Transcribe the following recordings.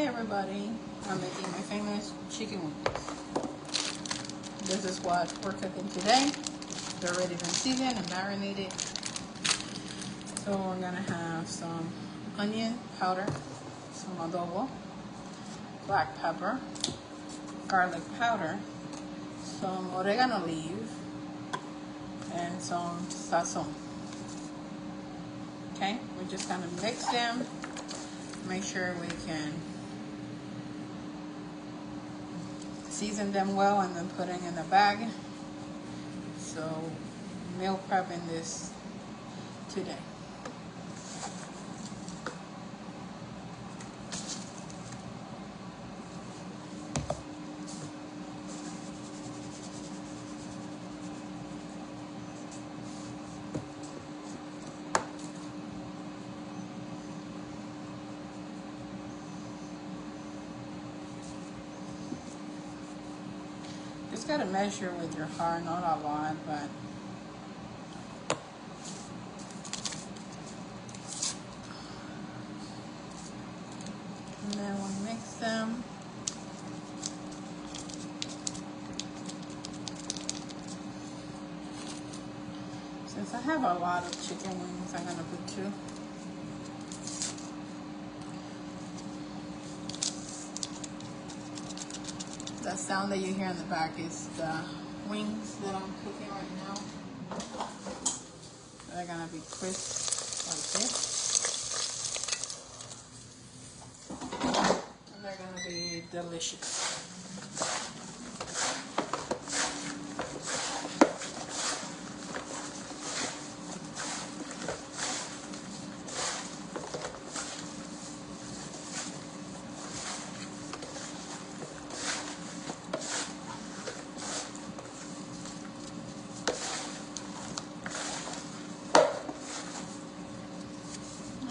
Hi everybody, I'm making my famous chicken wings. This is what we're cooking today. They're already been seasoned and marinated. So we're gonna have some onion powder, some adobo, black pepper, garlic powder, some oregano leaf, and some sazon. Okay, we're just gonna mix them. Make sure we can season them well and then put it in the bag. So meal prepping this today. Just gotta measure with your heart, not a lot, but and then we mix them. Since I have a lot of chicken wings, I'm gonna put 2. That sound that you hear in the back is the wings that I'm cooking right now. They're gonna be crisp like this. And they're gonna be delicious.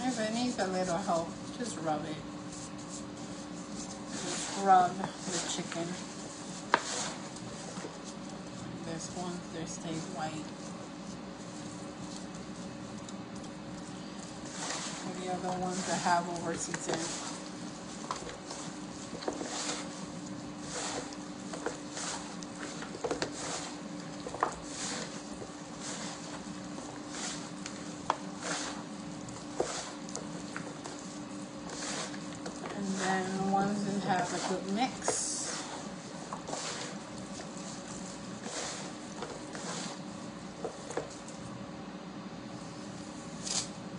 If it needs a little help, just rub it. Just rub the chicken. This one, they stay white. And the other ones I have over seasoned. And then ones that have a good mix.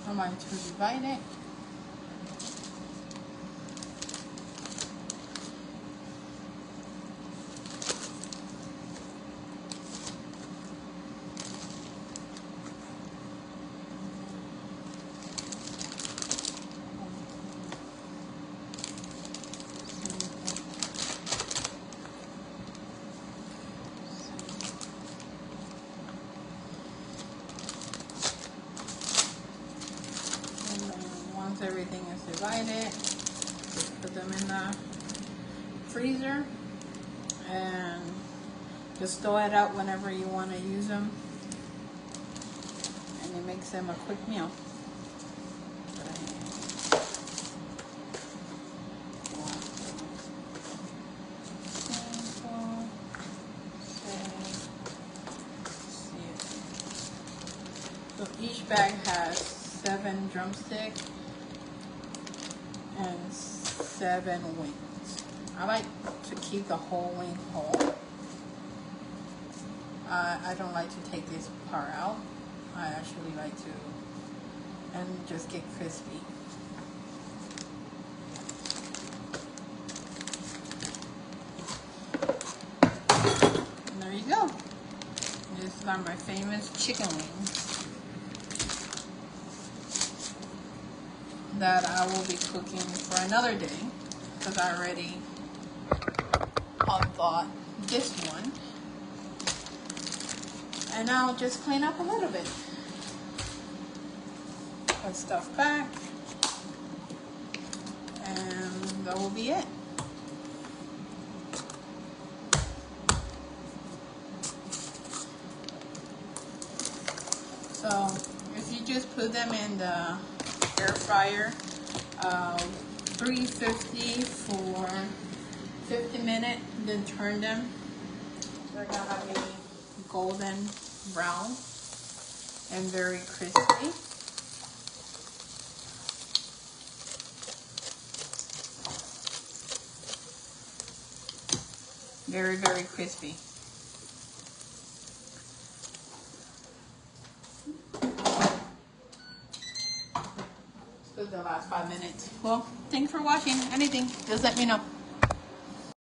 I'm going to divide it. Once everything is divided, just put them in the freezer and just throw it out whenever you want to use them, and it makes them a quick meal. So each bag has 7 drumsticks and 7 wings. I like to keep the whole wing whole. I don't like to take this part out. I actually like to and just get crispy. And there you go. These are my famous chicken wings that I will be cooking for another day, because I already thought this one. And I'll just clean up a little bit. Put stuff back, and that will be it. So if you just put them in the air fryer 350 for 50 minutes, then turn them. They're gonna be golden brown and very crispy. Very, very crispy. Let's do the last 5 minutes. Well, thanks for watching. Anything, just let me know.